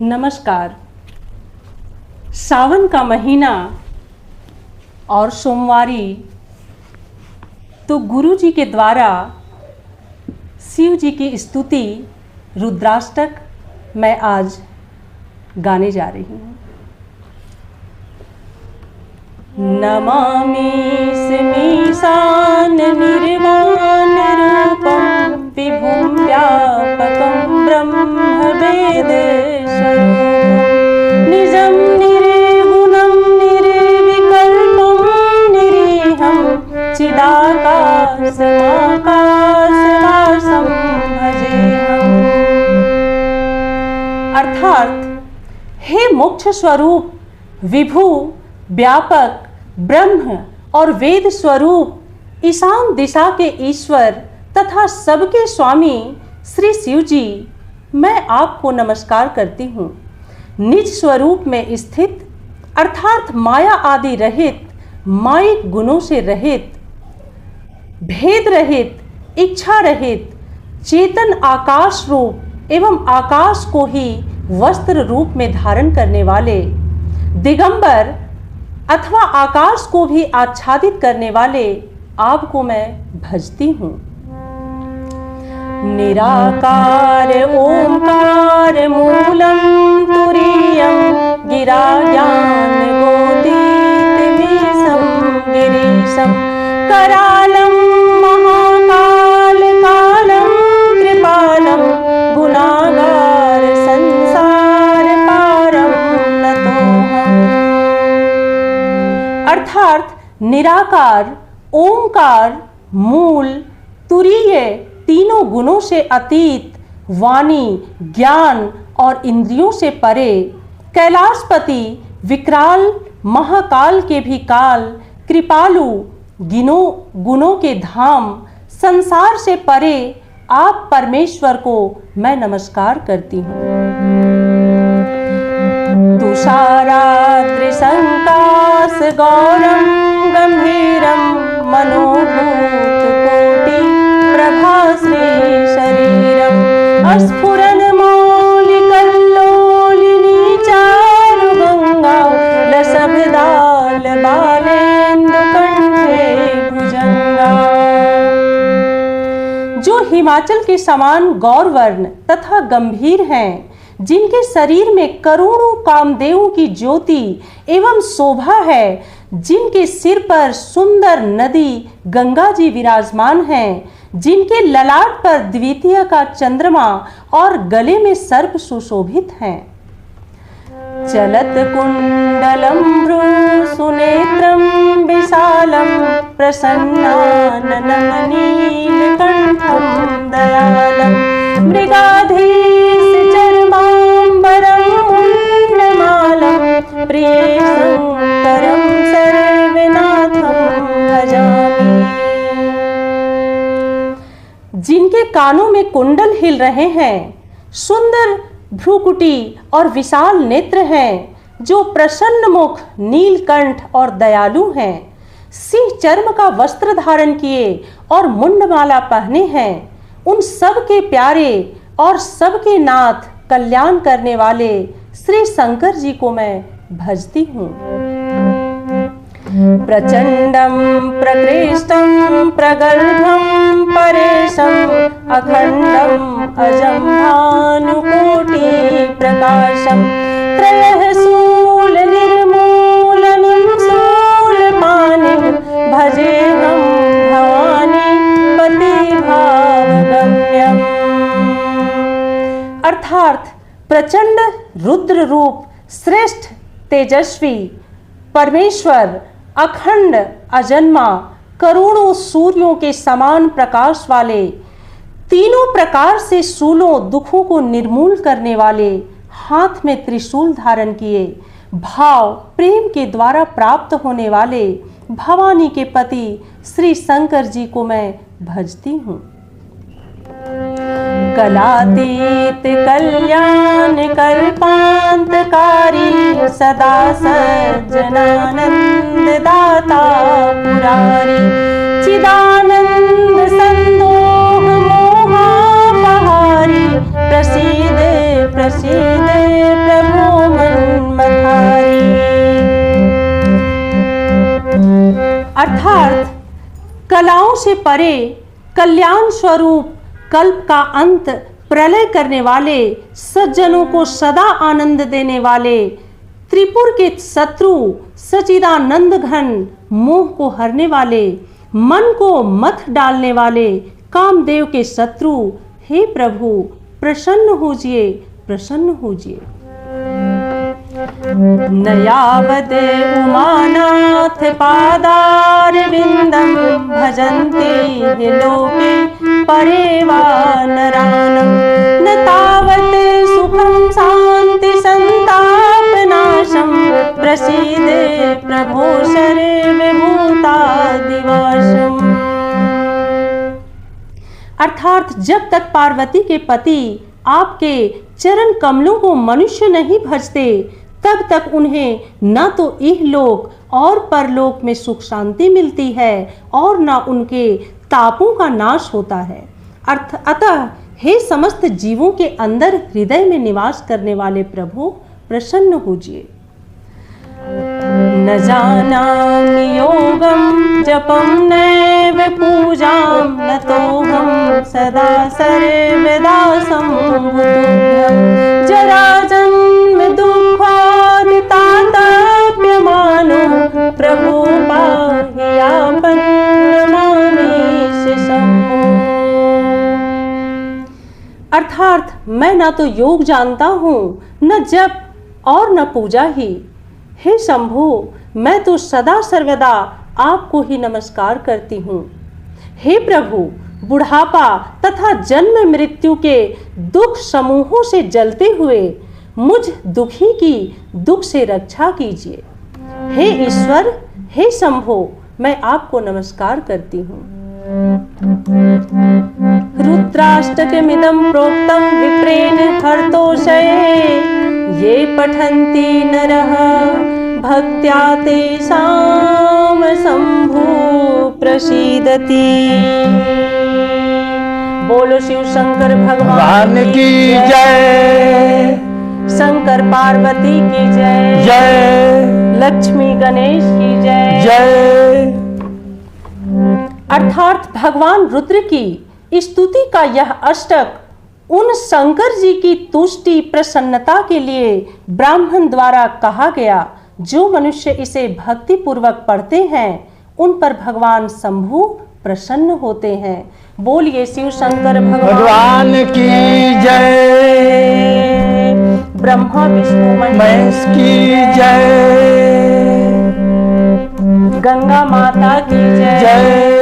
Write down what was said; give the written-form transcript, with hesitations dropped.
नमस्कार। सावन का महीना और सोमवारी, तो गुरु जी के द्वारा शिव जी की स्तुति रुद्राष्टक मैं आज गाने जा रही हूँ। नमामि स्मीशान निर्वाण रूपं विभुं व्यापकं ब्रह्मवेद स्वरूपं निजं निर्गुणं निर्विकल्पं निरीहं चिदाकाशमाकाशवासं भजेऽहम्। अर्थात, हे मोक्ष स्वरूप, विभु, व्यापक, ब्रह्म और वेद स्वरूप, ईशान दिशा के ईश्वर तथा सबके स्वामी श्री शिव जी, मैं आपको नमस्कार करती हूँ। निज स्वरूप में स्थित अर्थात माया आदि रहित, मायिक गुणों से रहित, भेद रहित, इच्छा रहित, चेतन आकाश रूप एवं आकाश को ही वस्त्र रूप में धारण करने वाले, दिगंबर अथवा आकाश को भी आच्छादित करने वाले आपको मैं भजती हूँ। निराकार ओंकार मूलम तुरीयम गिरा ज्ञान गोदीतमीशं गिरीशं करालं महाकाल कालं कृपालं गुणागार संसार पारं नतोऽहम्। अर्थात निराकार, ओंकार, मूल, तुरीय, तीनों गुणों से अतीत, वाणी, ज्ञान और इंद्रियों से परे, कैलाशपति, विकराल, महाकाल के भी काल, कृपालु, गुणों के धाम, संसार से परे आप परमेश्वर को मैं नमस्कार करती हूँ। तुषाराद्रिसंकाश गौरम गंभीरम मनोभूत कोटि प्रभाश्री शरीरम अस्फुरन मौलिकल्लोलिनी चारु गंगा लसभदाल बालेन्दु कंठे भुजंगा। जो हिमाचल के समान गौरवर्ण तथा गंभीर हैं, जिनके शरीर में करोड़ों कामदेवों की ज्योति एवं शोभा है, जिनके सिर पर सुंदर नदी गंगा जी विराजमान हैं, जिनके ललाट पर द्वितीय का चंद्रमा और गले में सर्प सुशोभित हैं। चलत कुंडलम भ्रू सुनेत्रम विशालम प्रसन्नाननं नीलकंठं दयालं मृगाधीश चर्मांबरं मुण्डमालं प्रियशंकरं सर्वनाथं भजामि। जिनके कानों में कुंडल हिल रहे हैं, सुंदर भ्रूकुटी और विशाल नेत्र हैं, जो प्रसन्न मुख, नीलकंठ और दयालु हैं, सिंह चर्म का वस्त्र धारण किए और मुंडमाला पहने हैं, उन सब के प्यारे और सबके नाथ, कल्याण करने वाले श्री शंकर जी को मैं भजती हूँ। प्रचंडं प्रकृष्टं प्रगल्भं परेशं अखंडं अजं भानुकोटि प्रकाशं त्रयः शूल निर्मूलनं शूलपाणिं भजेऽहं भवानी पतिभावगम्यम्। अर्थात प्रचंड रुद्र रूप, श्रेष्ठ तेजस्वी परमेश्वर, अखंड अजन्मा, करोड़ों सूर्यों के समान प्रकाश वाले, तीनों प्रकार से शूलों दुखों को निर्मूल करने वाले, हाथ में त्रिशूल धारण किए, भाव प्रेम के द्वारा प्राप्त होने वाले भवानी के पति श्री शंकर जी को मैं भजती हूँ। कलातीत कल्याण कल्पांतकारी सदा सज्जनानंद दाता पुरारी चिदानंद संदोह मोहापहारी प्रसीद प्रसीद अर्थात कलाओं से परे कल्याण स्वरूप कल्प का अंत प्रलय करने वाले, सज्जनों को सदा आनंद देने वाले, त्रिपुर के शत्रु सचिदानंद घन मोह को हरने वाले, मन को मथ डालने वाले कामदेव के शत्रु, हे प्रभु प्रसन्न होजिए, प्रसन्न होजिए। न यावत् उमानाथ पादारविन्दं भजन्ति लोके परे वा नरानं, न तावत् सुखं शान्ति संतापनाशं, प्रसीदे प्रभो सर्वभूतादिवासम्। अर्थात जब तक पार्वती के पति आपके चरण कमलों को मनुष्य नहीं भजते, तब तक उन्हें न तो इहलोक और परलोक में सुख शांति मिलती है और न उनके तापों का नाश होता है। अतः हे समस्त जीवों के अंदर हृदय में निवास करने वाले प्रभु प्रसन्न होजिए। न जानामि योगं जपं नैव पूजां, न तोऽहं सदा सर्वदा सम्भुतुभ्यं, जराजन्म दुःखात् तातप्यमानो, प्रभो पाह्यापं नमामि शम्भो। अर्थात मैं न तो योग जानता हूँ, न जप और न पूजा ही। हे शंभु, मैं तो सदा सर्वदा आपको ही नमस्कार करती हूँ। हे प्रभु, बुढ़ापा तथा जन्म मृत्यु के दुख समूहों से जलते हुए मुझ दुखी की दुख से रक्षा कीजिए। हे ईश्वर, हे शंभु, मैं आपको नमस्कार करती हूँ। रुद्राष्टकमिदं प्रोक्तं विप्रेण हर्तोषये, ये पठन्ति नरः भक्त्या तेषां शंभु प्रसीदति। बोलो शिव शंकर भगवान की जय, शंकर पार्वती की जय, जय लक्ष्मी गणेश की जय, जय। अर्थात भगवान रुद्र की स्तुति का यह अष्टक उन शंकर जी की तुष्टि प्रसन्नता के लिए ब्राह्मण द्वारा कहा गया। जो मनुष्य इसे भक्ति पूर्वक पढ़ते हैं उन पर भगवान शंभु प्रसन्न होते हैं। बोलिए शिव शंकर भगवान की जय, ब्रह्मा विष्णु महेश की जय, गंगा माता की जय, जय।